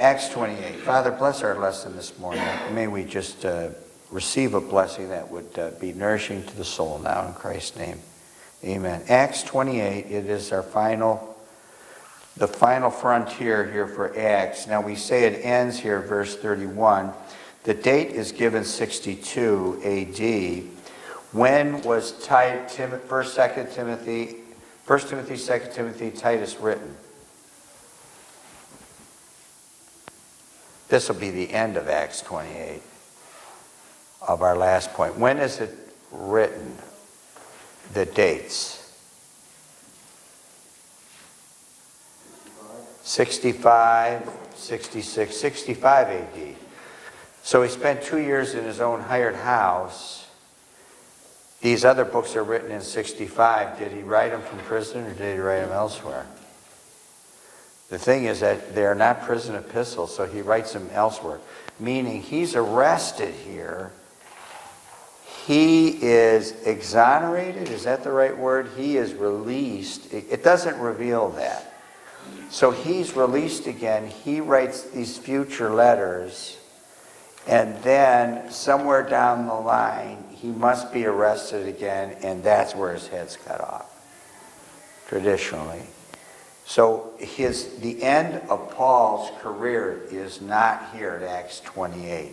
Acts 28. Father, bless our lesson this morning. May we just receive a blessing that would be nourishing to the soul now in Christ's name. Amen. Acts 28, it is the final frontier here for Acts. Now we say it ends here, verse 31. The date is given 62 AD. When was 1 Timothy, 2 Timothy, Titus written? This will be the end of Acts 28, of our last point. When is it written? The dates. 65, 66, 65 AD. So he spent 2 years in his own hired house. These other books are written in 65. Did he write them from prison or did he write them elsewhere? The thing is that they're not prison epistles, so he writes them elsewhere. Meaning he's arrested here. He is exonerated. Is that the right word? He is released. It doesn't reveal that. So he's released again. He writes these future letters. And then somewhere down the line, he must be arrested again, and that's where his head's cut off, traditionally. So the end of Paul's career is not here at Acts 28.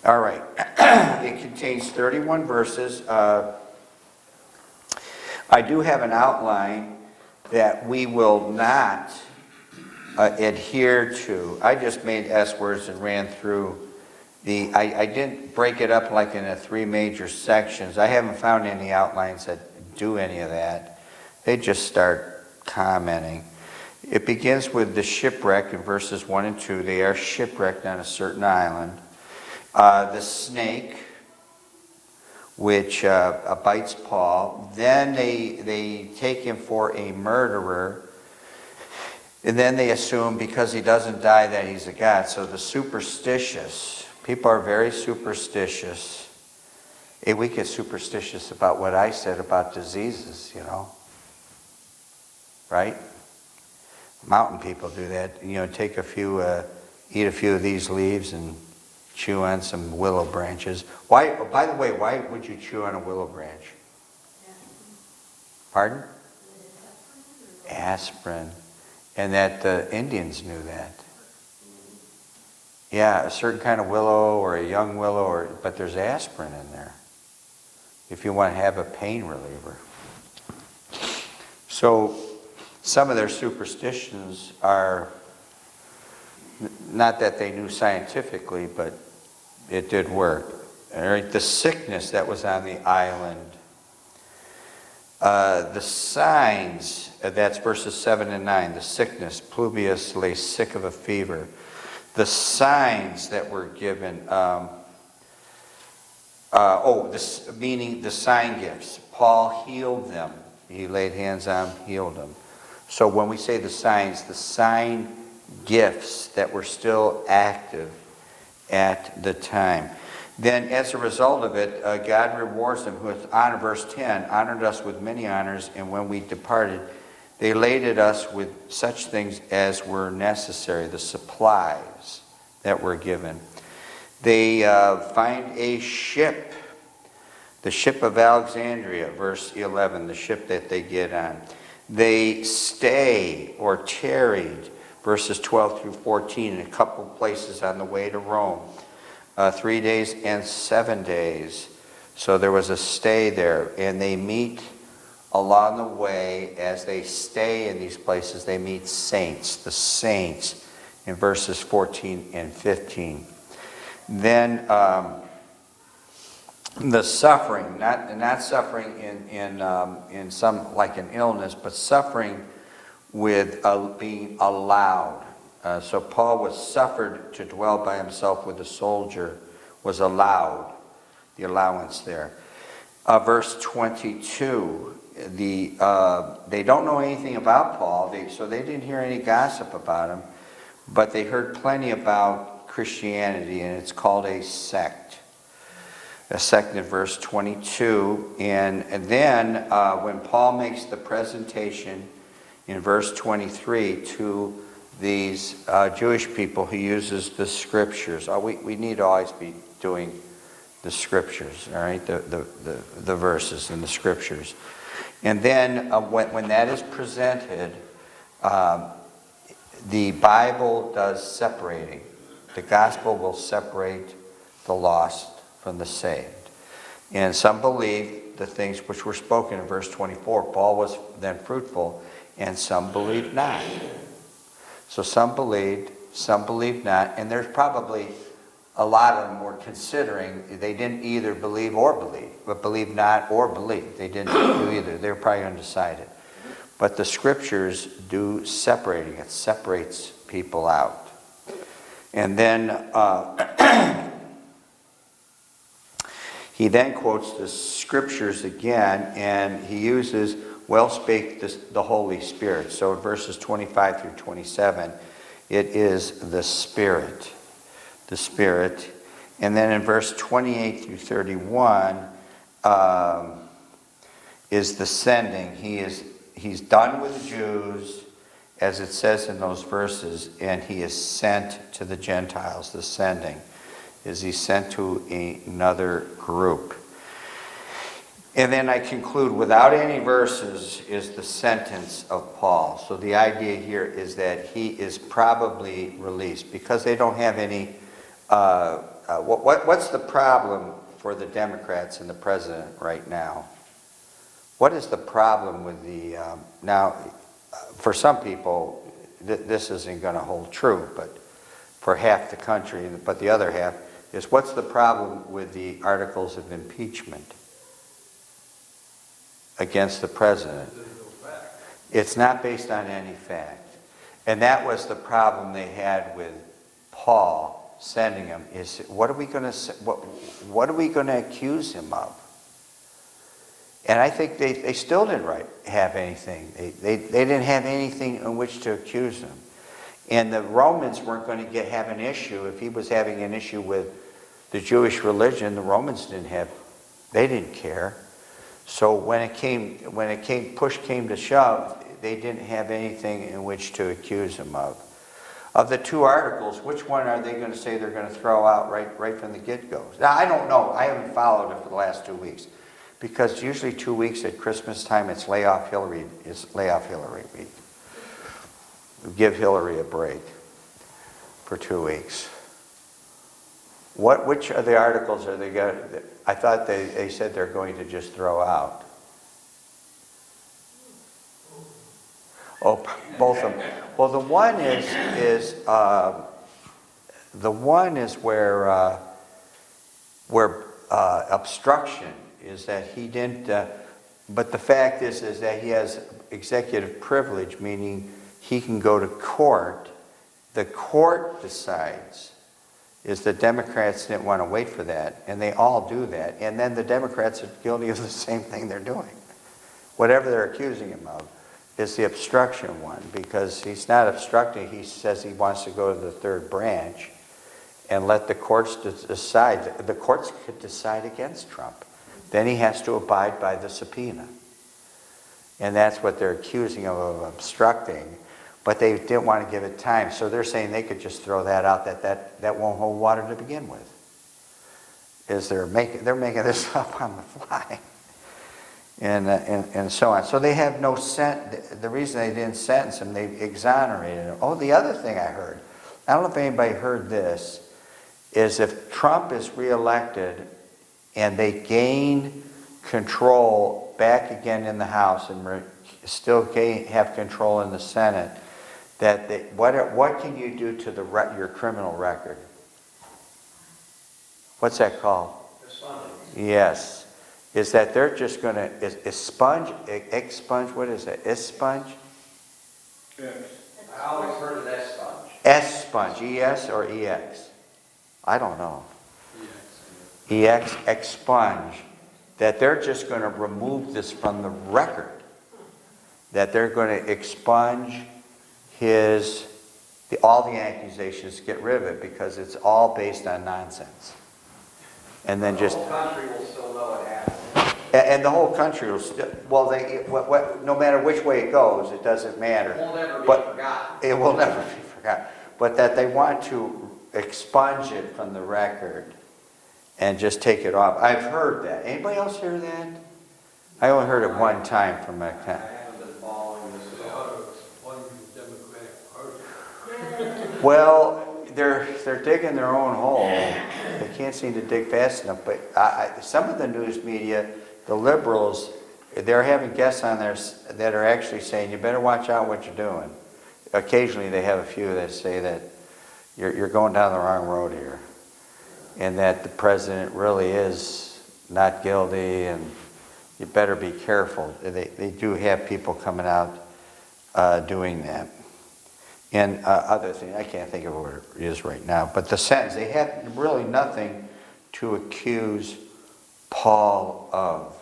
All right. It contains 31 verses. I do have an outline that we will not adhere to. I just made S words and ran through I didn't break it up like in the 3 major sections. I haven't found any outlines that do any of that. They just start commenting. It begins with the shipwreck in verses 1 and 2. They are shipwrecked on a certain island. The snake, which bites Paul. Then they take him for a murderer. And then they assume because he doesn't die that he's a god. So the superstitious, people are very superstitious. Hey, we get superstitious about what I said about diseases, right? Mountain people do that. Take a few, eat a few of these leaves and chew on some willow branches. Why? By the way, why would you chew on a willow branch? Pardon? Aspirin. And that the Indians knew that. Yeah, a certain kind of willow or a young willow, but there's aspirin in there if you want to have a pain reliever. So some of their superstitions are not that they knew scientifically, but it did work. All right, the sickness that was on the island. The signs, that's verses 7 and 9. The sickness, Publius lay sick of a fever. The signs that were given, meaning the sign gifts. Paul healed them. He laid hands on them, healed them. So when we say the sign gifts that were still active at the time. Then as a result of it, God rewards them with honor. Verse 10, honored us with many honors, and when we departed, they laded us with such things as were necessary, the supplies that were given. They find a ship, the ship of Alexandria, verse 11, the ship that they get on. They stay or tarried, verses 12 through 14, in a couple places on the way to Rome. 3 days and 7 days. So there was a stay there. And they meet along the way, as they stay in these places, they meet saints, the saints, in verses 14 and 15. Then the suffering, not suffering in some like an illness, but suffering with being allowed. So Paul was suffered to dwell by himself with a soldier, was allowed, the allowance there. Verse 22, they don't know anything about Paul, so they didn't hear any gossip about him, but they heard plenty about Christianity, and it's called a sect. A sect in verse 22, and then when Paul makes the presentation in verse 23 to these Jewish people, he uses the scriptures. We need to always be doing the scriptures, all right, the verses and the scriptures. And then when that is presented, the Bible does separating. The gospel will separate the lost from the saved. And some believe the things which were spoken in verse 24. Paul was then fruitful, and some believed not. So some believed not, and there's probably a lot of them were considering they didn't either believe or believe, but believe not or believe. They didn't do either. They were probably undecided. But the scriptures do separating. It separates people out. And then he then quotes the scriptures again, and he uses, well spake the Holy Spirit. So in verses 25 through 27, it is the Spirit. The Spirit. And then in verse 28 through 31 is the sending. He's done with the Jews, as it says in those verses, and he is sent to the Gentiles. The sending is he sent to another group. And then I conclude, without any verses is the sentence of Paul. So the idea here is that he is probably released because they don't have any. What's the problem for the Democrats and the president right now? What is the problem with the now? For some people, this isn't going to hold true, but for half the country, but the other half is, what's the problem with the articles of impeachment against the president? It's not based on any fact. And that was the problem they had with Paul sending him, is what are we going to accuse him of? And I think they still didn't have anything. They didn't have anything in which to accuse him. And the Romans weren't going to have an issue. If he was having an issue with the Jewish religion, the Romans they didn't care. So when push came to shove, they didn't have anything in which to accuse him of. Of the two articles, which one are they going to say they're going to throw out right from the get-go? Now, I don't know. I haven't followed it for the last 2 weeks. Because usually 2 weeks at Christmas time, it's lay off Hillary week. Give Hillary a break for 2 weeks. Which of the articles are they going to, I thought they said they're going to just throw out. Oh, both of them. Well, the one is where obstruction is that he didn't. But the fact is that he has executive privilege, meaning he can go to court. The court decides. Is the Democrats didn't want to wait for that, and they all do that. And then the Democrats are guilty of the same thing they're doing. Whatever they're accusing him of is the obstruction one, because he's not obstructing. He says he wants to go to the third branch and let the courts decide. The courts could decide against Trump. Then he has to abide by the subpoena. And that's what they're accusing him of obstructing. But they didn't want to give it time. So they're saying they could just throw that out, that won't hold water to begin with. They're making this up on the fly. And so on. So they have no the reason they didn't sentence him, they exonerated him. Oh, the other thing I heard, I don't know if anybody heard this, is if Trump is reelected and they gain control back again in the House and still have control in the Senate, what can you do to your criminal record? What's that called? Yes. Is that they're just going to expunge, what is that? Expunge? Yes. I always heard of expunge. Expunge, E-S or E-X? I don't know. E-X, expunge. That they're just going to remove this from the record. That they're going to expunge all the accusations, get rid of it, because it's all based on nonsense. And then the whole country will still know it happened. And the whole country will still, no matter which way it goes, it doesn't matter. It will never be forgotten. It will never be forgotten. forgot. But that they want to expunge it from the record and just take it off. I've heard that. Anybody else hear that? I only heard it one time from a... I haven't been following this at all. Well, they're digging their own hole. They can't seem to dig fast enough. But some of the news media, the liberals, they're having guests on there that are actually saying, you better watch out what you're doing. Occasionally they have a few that say that you're going down the wrong road here. And that the president really is not guilty and you better be careful. They do have people coming out doing that. And other things, I can't think of what it is right now. But the sentence, they had really nothing to accuse Paul of.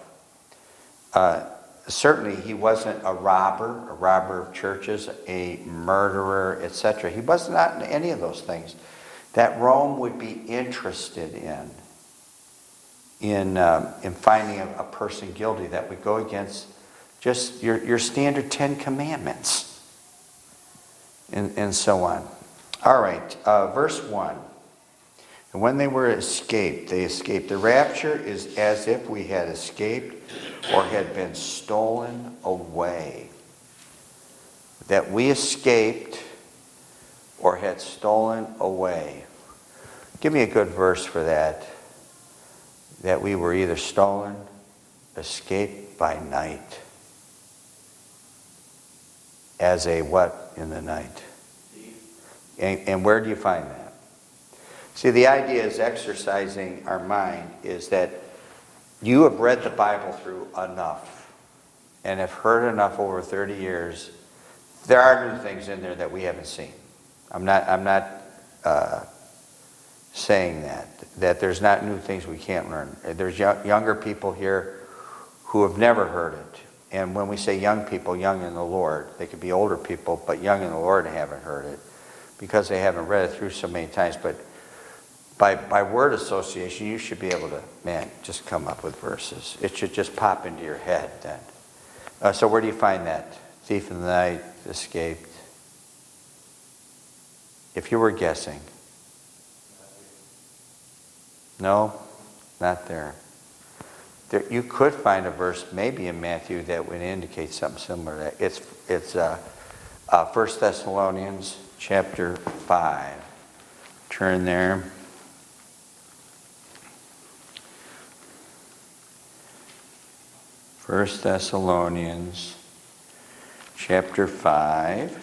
Certainly he wasn't a robber of churches, a murderer, etc. He was not in any of those things that Rome would be interested in finding a person guilty that would go against just your standard 10 Commandments and so on. All right, verse 1. And when they were escaped, they escaped. The rapture is as if we had escaped or had been stolen away. That we escaped or had stolen away. Give me a good verse for that. That we were either stolen, escaped by night. As a what in the night? And where do you find that? See, the idea is exercising our mind is that you have read the Bible through enough and have heard enough over 30 years. There are new things in there that we haven't seen. I'm not saying that there's not new things we can't learn. There's younger people here who have never heard it. And when we say young people, young in the Lord, they could be older people, but young in the Lord haven't heard it because they haven't read it through so many times. But by word association, you should be able to, just come up with verses. It should just pop into your head then. So where do you find that? Thief in the night, escaped. If you were guessing. No, not there. You could find a verse maybe in Matthew that would indicate something similar to that. It's 1 Thessalonians chapter 5. Turn there. First Thessalonians chapter 5,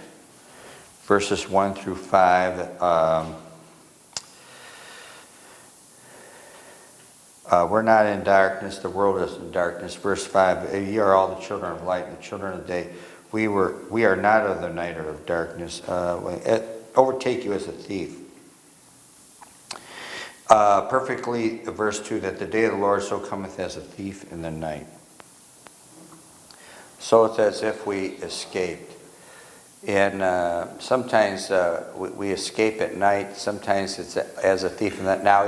verses 1 through 5. We're not in darkness, the world is in darkness. Verse 5, ye are all the children of light and the children of the day. We are not of the night or of darkness. Overtake you as a thief. Perfectly, verse 2, that the day of the Lord so cometh as a thief in the night. So it's as if we escaped. And sometimes we escape at night. Sometimes it's as a thief in the night. Now,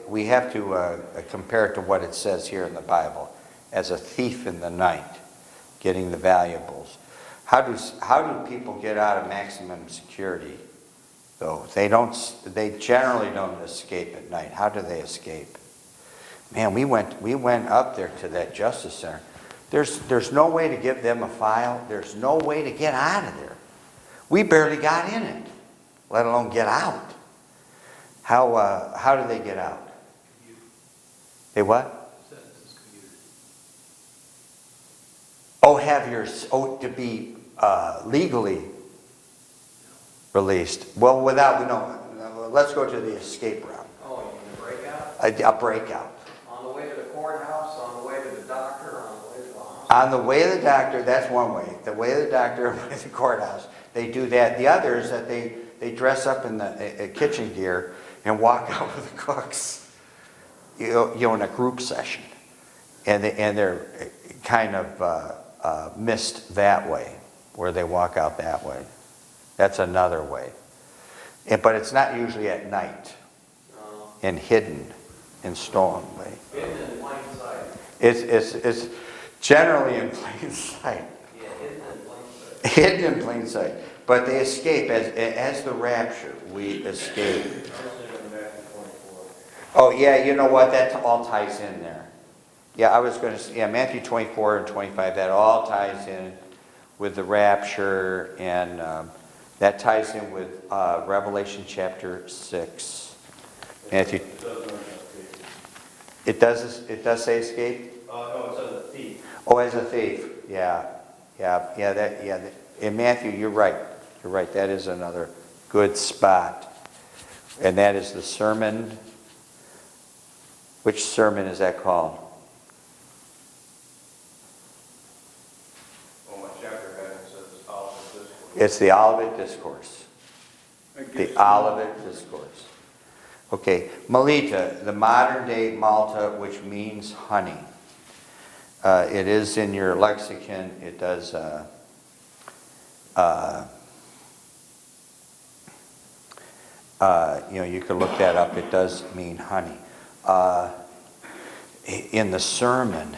we have to compare it to what it says here in the Bible. As a thief in the night, getting the valuables. How do people get out of maximum security, though? They generally don't escape at night. How do they escape? Man, we went up there to that Justice Center. There's no way to give them a file. There's no way to get out of there. We barely got in it, let alone get out. How do they get out? They what? To be legally released. Well, let's go to the escape route. Oh, you mean a breakout? A breakout. On the way to the courthouse, on the way to the doctor, on the way to the hospital? On the way to the doctor, that's one way. The way to the doctor, to the courthouse, they do that. The other is that they dress up in the kitchen gear and walk out with the cooks, in a group session. And they're kind of missed that way, where they walk out that way. That's another way. But it's not usually at night and hidden and stolen way. Hidden in plain sight. It's generally in plain sight. Yeah, hidden in plain sight. Hidden in plain sight. But they escape as the rapture. We escape. I was thinking of Matthew 24. Oh, yeah, you know what? That all ties in there. Yeah, I was going to say, yeah, Matthew 24 and 25, that all ties in with the rapture, and that ties in with Revelation chapter 6. Matthew, it does say escape? No, it says a thief. Oh, as a thief. Yeah. In Matthew, you're right. You're right. That is another good spot. And that is the sermon. Which sermon is that called? Well, my chapter heading says Olivet Discourse. It's the Olivet Discourse. The Olivet Discourse. Okay, Melita, the modern day Malta, which means honey. It is in your lexicon. It does. You can look that up. It does mean honey. In the sermon,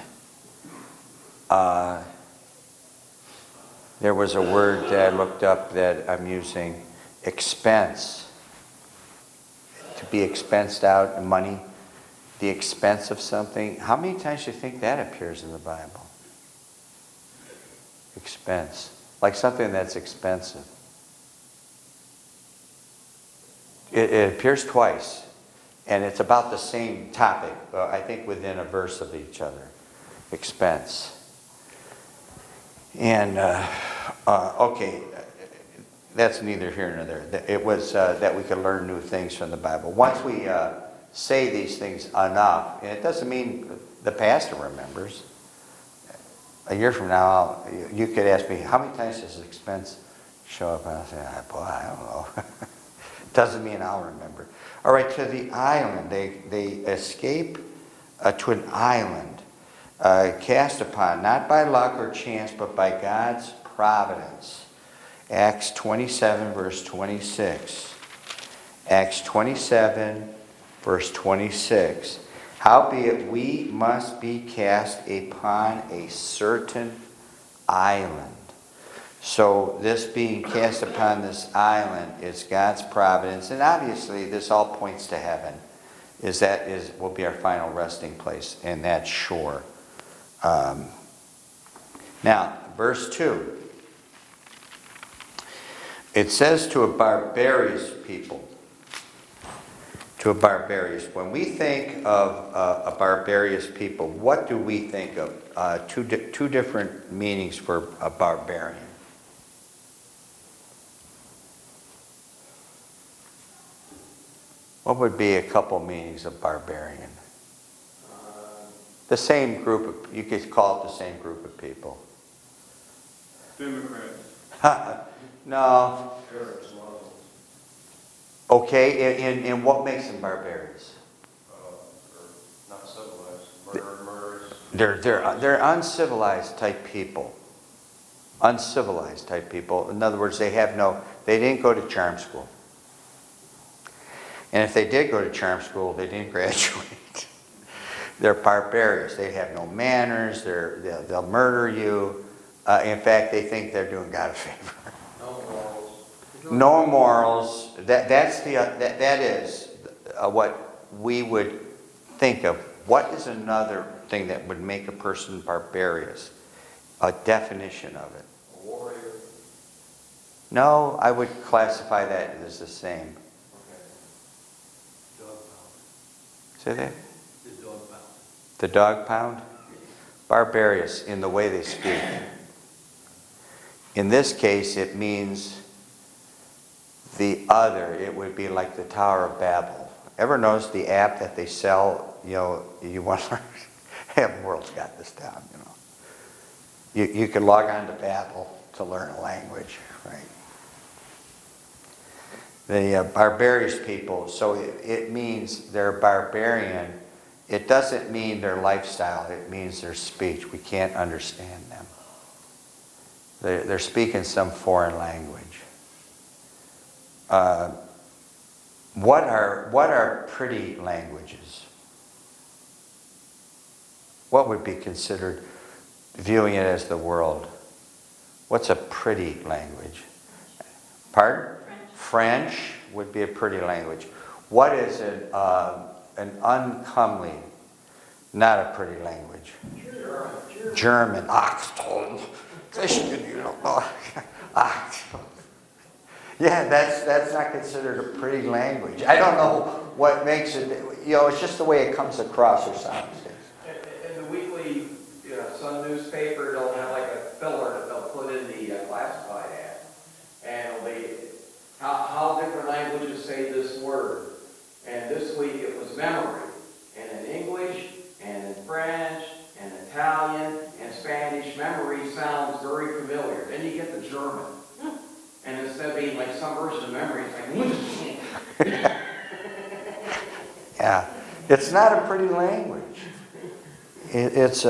there was a word that I looked up that I'm using, expense. To be expensed out in money, the expense of something. How many times do you think that appears in the Bible? Expense. Like something that's expensive. It appears twice. And it's about the same topic, I think within a verse of each other. Expense. And, okay, that's neither here nor there. It was that we could learn new things from the Bible. Once we say these things enough, and it doesn't mean the pastor remembers. A year from now, you could ask me, how many times does expense show up? And I'll say, boy, I don't know. Doesn't mean I'll remember. All right, to the island. They escape to an island cast upon, not by luck or chance, but by God's providence. Acts 27, verse 26. Acts 27, verse 26. Howbeit we must be cast upon a certain island. So this being cast upon this island is God's providence, and obviously this all points to heaven. Will be our final resting place, and that shore. Now, verse 2. It says to a barbarous people. To a barbarous. When we think of a barbarous people, what do we think of? Two different meanings for a barbarian. What would be a couple meanings of barbarian? The same group of, you could call it the same group of people. Democrats. No. Terrorists, Muslims. Okay, and what makes them barbarians? Not civilized. Murderers. They're uncivilized type people. Uncivilized type people. In other words, they didn't go to charm school. And if they did go to charm school, they didn't graduate. They're barbarians. They have no manners. They'll murder you. In fact, they think they're doing God a favor. No morals. No morals. That is what we would think of. What is another thing that would make a person barbarous? A definition of it. A warrior. No, I would classify that as the same. Okay. Dog pound. Say that? The dog pound. The dog pound? Barbarous in the way they speak. In this case, it means the other. It would be like the Tower of Babel. Ever notice the app that they sell? You want to learn? World's got this down, You can log on to Babel to learn a language, right? The barbarous people, so it means they're barbarian. It doesn't mean their lifestyle. It means their speech. We can't understand them. They're speaking some foreign language. What are pretty languages? What would be considered, viewing it as the world? What's a pretty language? Pardon? French would be a pretty language. What is an uncomely, not a pretty language? German. Achtung. Yeah, that's not considered a pretty language. I don't know what makes it, it's just the way it comes across or sounds. In the weekly Sun newspaper, they'll have like a filler that they'll put in the classified ad. And it'll be how different languages say this word. And this week it was memory. And in English, and in French, and Italian, and Spanish, memory sounds very familiar. Then you get the German. And instead of being like some version of memory, it's like... Yeah, it's not a pretty language. It's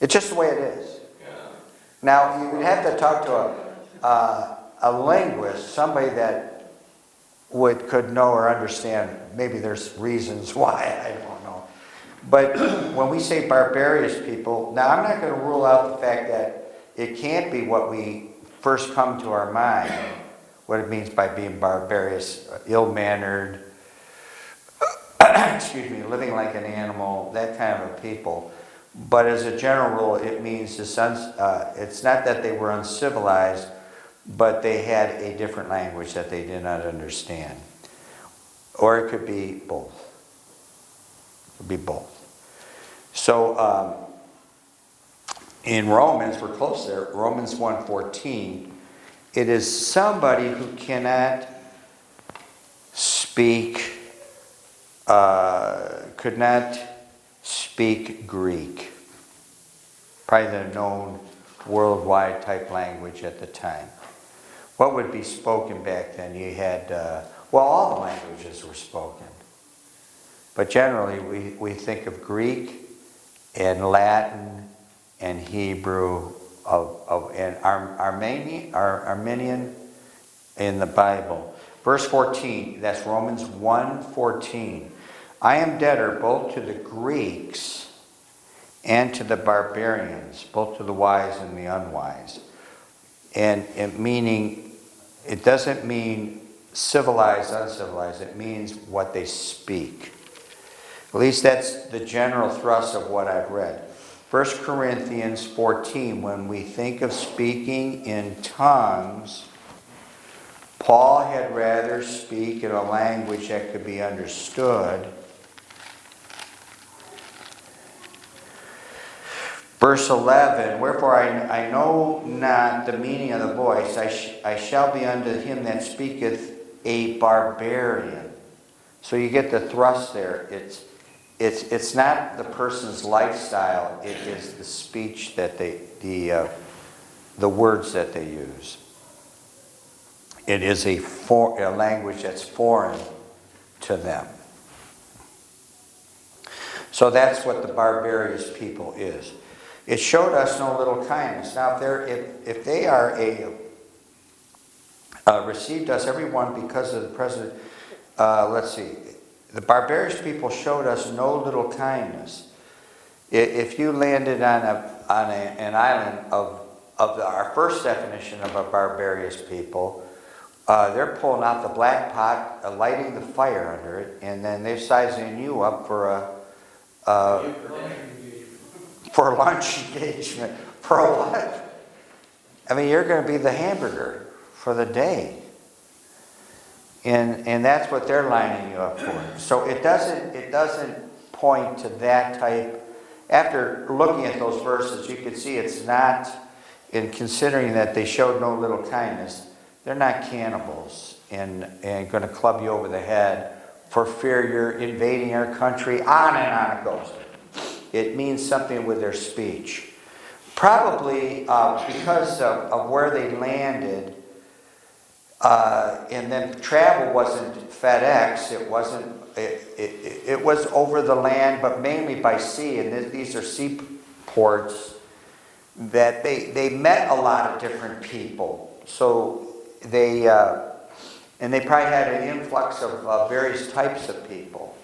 just the way it is. Now, you would have to talk to a linguist, somebody that could know or understand. Maybe there's reasons why, I don't know. But when we say barbarous people, now I'm not going to rule out the fact that it can't be what we first come to our mind, what it means by being barbarous, ill-mannered, excuse me, living like an animal, that kind of a people. But as a general rule, it means it's not that they were uncivilized, but they had a different language that they did not understand. Or it could be both. It could be both. So in Romans, we're close there, Romans 1:14, it is somebody who cannot speak, could not speak Greek. Probably the known worldwide type language at the time. What would be spoken back then? You had, all the languages were spoken. But generally we think of Greek and Latin and Hebrew and Armenian in the Bible. Verse 14, that's Romans 1:14. I am debtor both to the Greeks and to the barbarians, both to the wise and the unwise. And it doesn't mean civilized, uncivilized. It means what they speak. At least that's the general thrust of what I've read. 1 Corinthians 14, when we think of speaking in tongues, Paul had rather speak in a language that could be understood. Verse 11, wherefore I know not the meaning of the voice, I shall be unto him that speaketh a barbarian. So you get the thrust there. It's not the person's lifestyle, it is the speech that the words that they use. It is a language that's foreign to them. So that's what the barbarous people is. It showed us no little kindness. Now, if they are received us, everyone, because of the president, let's see. The barbarous people showed us no little kindness. If you landed on an island of our first definition of a barbarous people, they're pulling out the black pot, lighting the fire under it, and then they're sizing you up for a lunch engagement. For a what? I mean, you're going to be the hamburger for the day. And that's what they're lining you up for. So it doesn't point to that type. After looking at those verses, you can see it's not, in considering that they showed no little kindness, they're not cannibals and going to club you over the head for fear you're invading our country. On and on it goes. It means something with their speech. Probably because of where they landed, and then travel wasn't FedEx, it was over the land, but mainly by sea, and these are seaports that they met a lot of different people. So they probably had an influx of various types of people.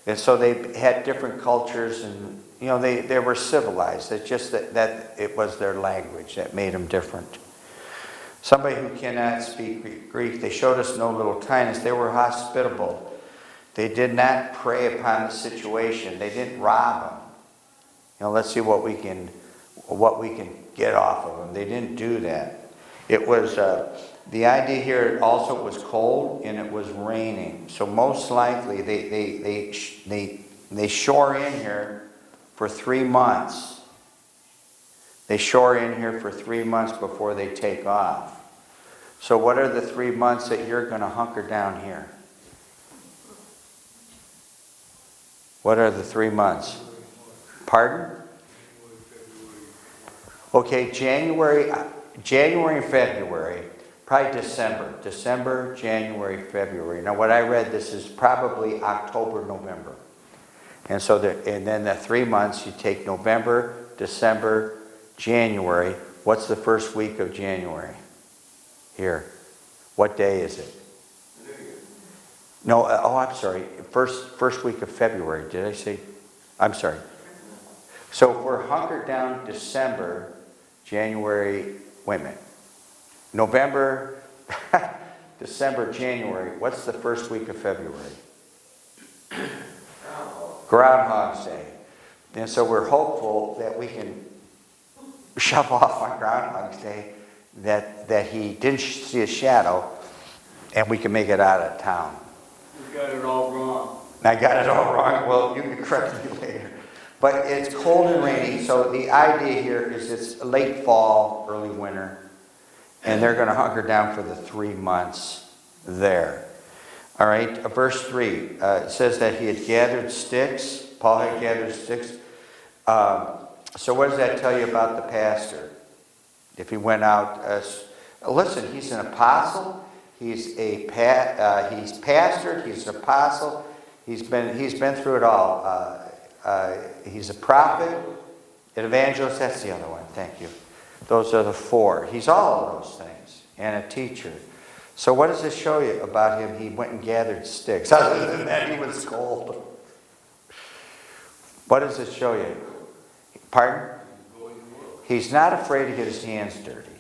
And so they had different cultures, and they were civilized. It's just that it was their language that made them different. Somebody who cannot speak Greek, they showed us no little kindness. They were hospitable. They did not prey upon the situation. They didn't rob them. Let's see what we can get off of them. They didn't do that. It was the idea here. Also, it was cold and it was raining. So most likely they shore in here for 3 months. They shore in here for 3 months before they take off. So what are the 3 months that you're going to hunker down here? What are the 3 months? Pardon? Okay, January and February, probably December. December, January, February. Now what I read, this is probably October, November. And so and then the 3 months, you take November, December, January. What's the first week of January? Here. What day is it? No, I'm sorry. First week of February. Did I say? I'm sorry. So if we're hunkered down December, January, wait a minute. November, December, January. What's the first week of February? Groundhog's Day. And so we're hopeful that we can shove off on Groundhog's Day that he didn't see a shadow and we can make it out of town. You got it all wrong. I got it all wrong. Well, you can correct me later. But it's cold and rainy, so the idea here is it's late fall, early winter, and they're going to hunker down for the 3 months there. All right, verse 3, it says that he had gathered sticks. Paul had gathered sticks. So what does that tell you about the pastor? If he went out, listen, he's an apostle. He's pastored. He's an apostle. He's been through it all. He's a prophet, an evangelist. That's the other one. Thank you. Those are the 4. He's all of those things, and a teacher. So what does this show you about him? He went and gathered sticks. Other than that, he was cold. What does it show you? Pardon? He's not afraid to get his hands dirty.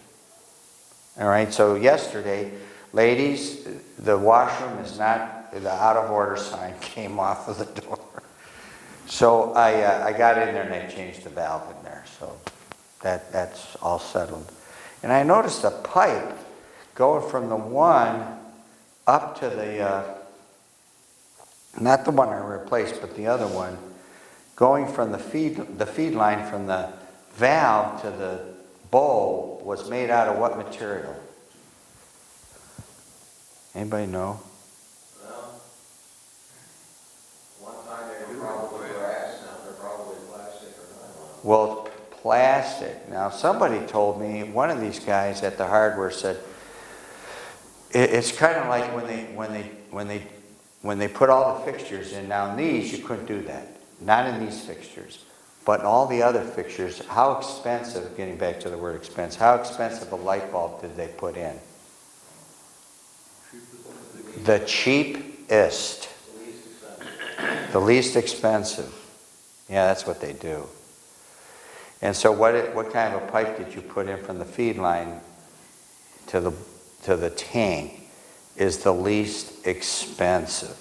All right, so yesterday, ladies, the washroom is not, the out of order sign came off of the door. So I got in there and I changed the valve in there. So that's all settled. And I noticed a pipe going from the one up to the, not the one I replaced, but the other one, going from the feed line from the valve to the bowl was made out of what material? Anybody know? Well, one time they were probably brass, now they're probably plastic or nylon. Well, plastic. Now somebody told me, one of these guys at the hardware said, it's kind of like when they put all the fixtures in. Now in these you couldn't do that. Not in these fixtures. But in all the other fixtures, how expensive, getting back to the word expense, how expensive a light bulb did they put in? The cheapest. The least expensive. Yeah, that's what they do. And so what kind of a pipe did you put in from the feed line to the tank is the least expensive.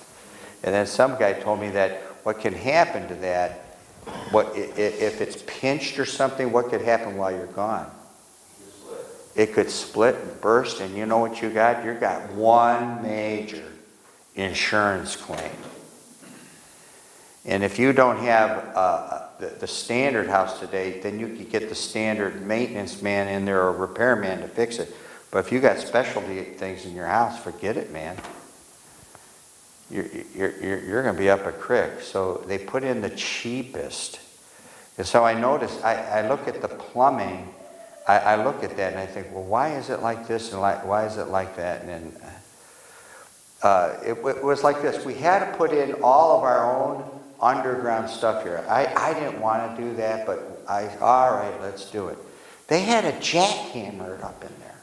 And then some guy told me that what can happen to that, if it's pinched or something, what could happen while you're gone? It could split and burst, and you know what you got? You got one major insurance claim. And if you don't have the standard house today, then you could get the standard maintenance man in there or repairman to fix it. But if you got specialty things in your house, forget it, man. You're going to be up a creek. So they put in the cheapest. And so I noticed, I look at the plumbing, I look at that and I think, well, why is it like this and why is it like that? And then it was like this. We had to put in all of our own underground stuff here. I didn't want to do that, but all right, let's do it. They had a jackhammer up in there.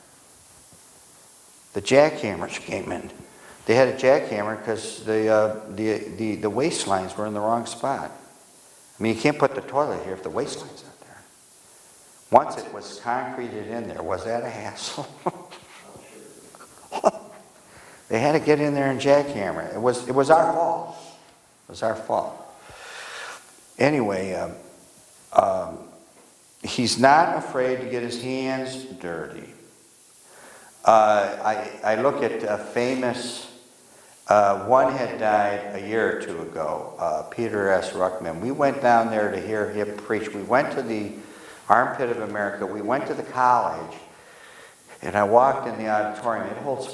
The jackhammers came in. They had a jackhammer because the waste lines were in the wrong spot. I mean, you can't put the toilet here if the waste line's not there. Once it was concreted in there, was that a hassle? They had to get in there and jackhammer it. It was our fault. It was our fault. Anyway, he's not afraid to get his hands dirty. I look at a famous, one had died a year or two ago, Peter S. Ruckman. We went down there to hear him preach. We went to the Armpit of America. We went to the college, and I walked in the auditorium.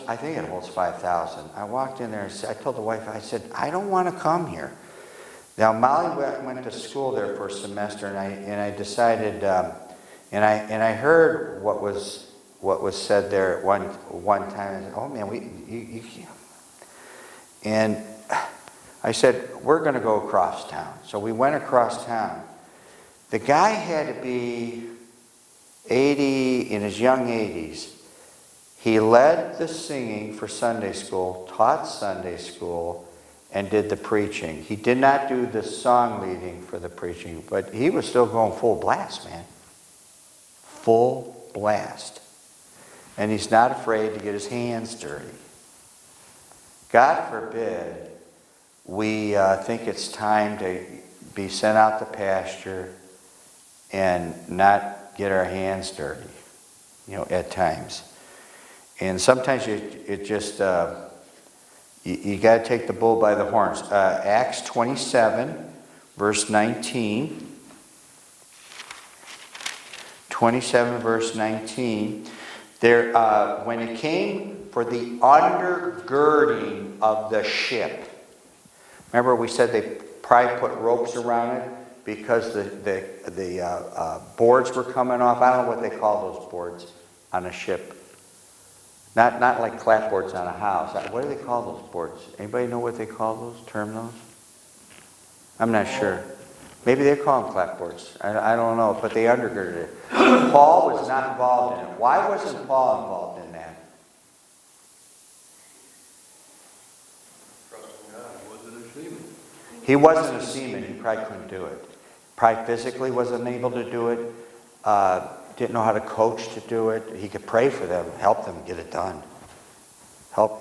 I think it holds 5,000. I walked in there and I told the wife, I said, I don't want to come here. Now, Molly went to school there for a semester, and I decided, and I heard what was said there at one time. I said, oh man, you can't. And I said, we're going to go across town. So we went across town. The guy had to be 80, in his young 80s. He led the singing for Sunday school, taught Sunday school, and did the preaching. He did not do the song leading for the preaching, but he was still going full blast, man. Full blast. And he's not afraid to get his hands dirty. God forbid we think it's time to be sent out to pasture and not get our hands dirty, at times. And sometimes it just, you got to take the bull by the horns. Acts 27, verse 19. 27, verse 19. There, when it came for the undergirding of the ship. Remember we said they probably put ropes around it because the boards were coming off. I don't know what they call those boards on a ship. Not like clapboards on a house. What do they call those boards? Anybody know what they call those? Term those? I'm not sure. Maybe they call them clapboards. I don't know, but they undergirded it. Paul was not involved in it. Why wasn't Paul involved in that? He wasn't a seaman. He probably couldn't do it. Probably physically wasn't able to do it. Didn't know how to coach to do it. He could pray for them, help them get it done.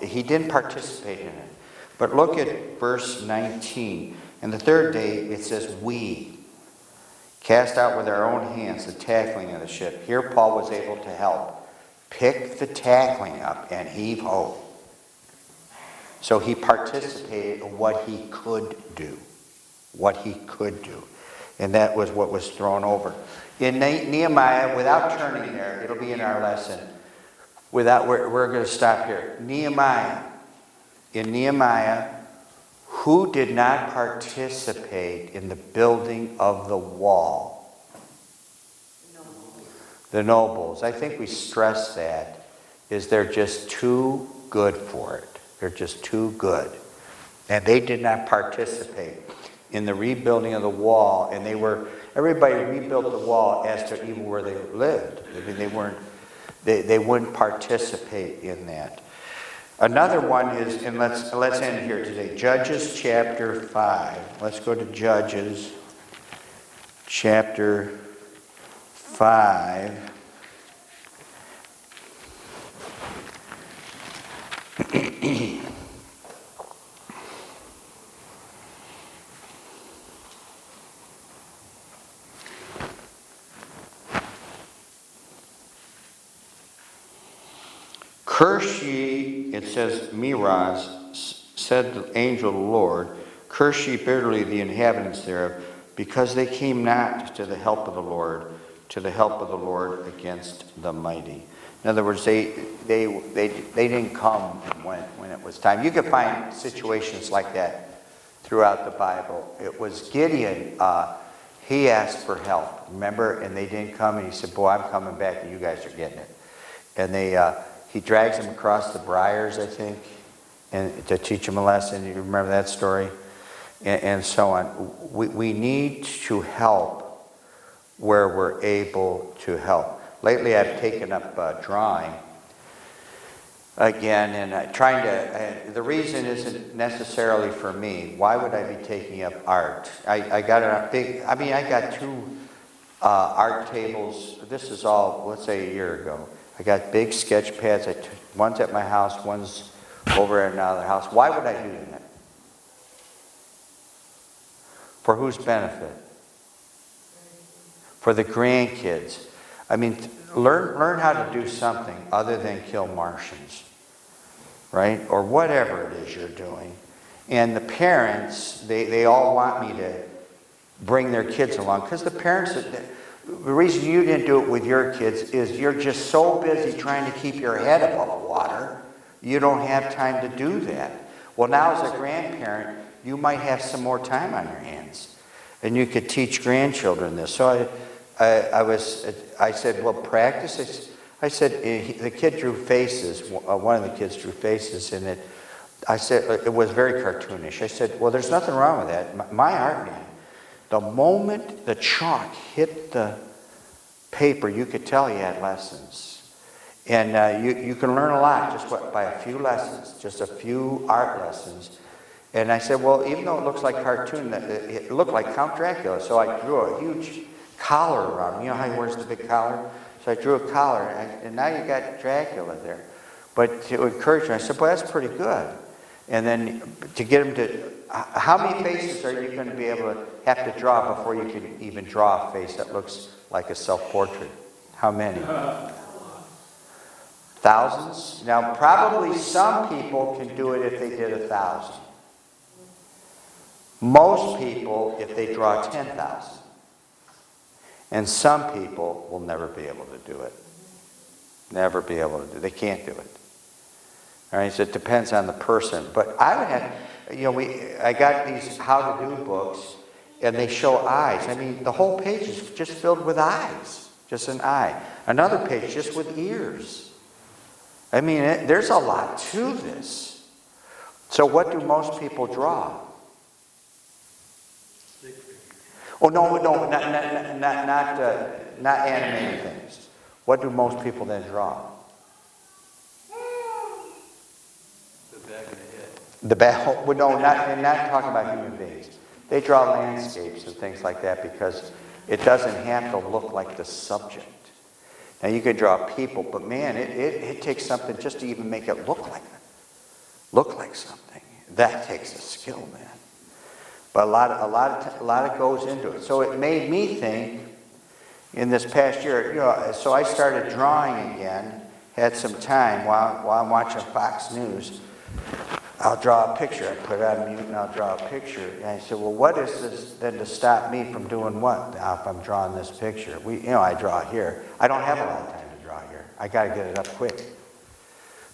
He didn't participate in it. But look at verse 19. And the third day, it says, we cast out with our own hands the tackling of the ship. Here Paul was able to help pick the tackling up and heave ho. So he participated in what he could do. What he could do. And that was what was thrown over. In Nehemiah, without turning there, it'll be in our lesson. We're going to stop here. Nehemiah. In Nehemiah, who did not participate in the building of the wall? The nobles. I think we stress that, is they're just too good for it. They're just too good. And they did not participate in the rebuilding of the wall. And everybody rebuilt the wall as to even where they lived. I mean, they wouldn't participate in that. Another one is, and let's end here today, Judges chapter 5. Let's go to Judges chapter 5. Curse ye, it says, Miraz, said the angel of the Lord, curse ye bitterly the inhabitants thereof, because they came not to the help of the Lord, against the mighty. In other words, they didn't come when it was time. You can find situations like that throughout the Bible. It was Gideon, he asked for help, remember? And they didn't come, and he said, boy, I'm coming back, and you guys are getting it. And he drags them across the briars, I think, and to teach them a lesson. You remember that story? And so on. We need to help where we're able to help. Lately, I've taken up drawing again, and trying to, the reason isn't necessarily for me. Why would I be taking up art? I got two art tables. This is all, let's say, a year ago. I got big sketch pads. One's at my house, one's over at another house. Why would I do that? For whose benefit? For the grandkids. I mean, learn how to do something other than kill Martians, right? Or whatever it is you're doing. And the parents, they all want me to bring their kids along. Because the parents, the reason you didn't do it with your kids is you're just so busy trying to keep your head above water, you don't have time to do that. Well, now as a grandparent, you might have some more time on your hands. And you could teach grandchildren this. So I said, well, practice it. I said, the kid drew faces. One of the kids drew faces, and I said, it was very cartoonish. I said, well, there's nothing wrong with that. My art man, the moment the chalk hit the paper, you could tell he had lessons. And you can learn a lot just by a few lessons, just a few art lessons. And I said, well, even though it looks like cartoon, it looked like Count Dracula. So I drew a huge collar around him. You know how he wears the big collar? So I drew a collar, and now you got Dracula there. But to encourage him, I said, well, that's pretty good. And then to get him to, how many faces are you going to be able to have to draw before you can even draw a face that looks like a self-portrait? How many? Thousands? Now, probably some people can do it if they did 1,000. Most people, if they draw 10,000. And some people will never be able to do it. Never be able to do it. They can't do it. All right, so it depends on the person. But I would have, I got these how to do books, and they show eyes. I mean, the whole page is just filled with eyes, just an eye. Another page just with ears. I mean, there's a lot to this. So what do most people draw? Oh, no, not animated things. What do most people then draw? The back, well, no, not talking about human beings. They draw landscapes and things like that because it doesn't have to look like the subject. Now you could draw people, but man, it takes something just to even make it look like something. That takes a skill, man. But a lot goes into it. So it made me think in this past year, so I started drawing again, had some time while I'm watching Fox News. I'll draw a picture. I put it on mute and I'll draw a picture. And I said, well, what is this then to stop me from doing what? Now, if I'm drawing this picture, I draw here. I don't have a lot of time to draw here. I got to get it up quick.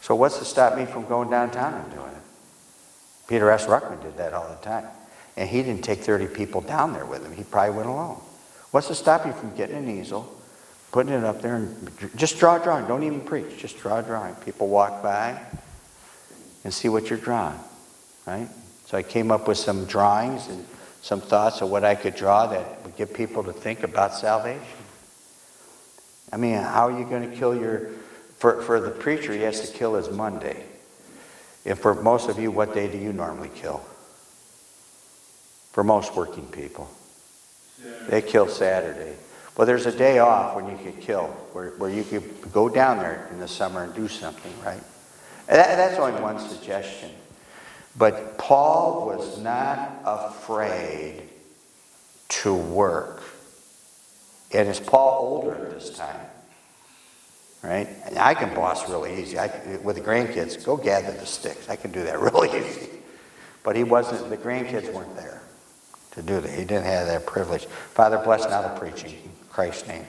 So what's to stop me from going downtown and doing it? Peter S. Ruckman did that all the time. And he didn't take 30 people down there with him. He probably went alone. What's to stop you from getting an easel, putting it up there, and just draw a drawing. Don't even preach. Just draw a drawing. People walk by and see what you're drawing, right? So I came up with some drawings and some thoughts of what I could draw that would get people to think about salvation. I mean, how are you going to kill for the preacher, he has to kill his Monday. And for most of you, what day do you normally kill? For most working people. They kill Saturday. Well, there's a day off when you could kill, where you could go down there in the summer and do something, right? That's only one suggestion. But Paul was not afraid to work. And is Paul older at this time? Right? And I can boss really easy. With the grandkids, go gather the sticks. I can do that really easy. But he wasn't, the grandkids weren't there to do that. He didn't have that privilege. Father, bless now the preaching. In Christ's name.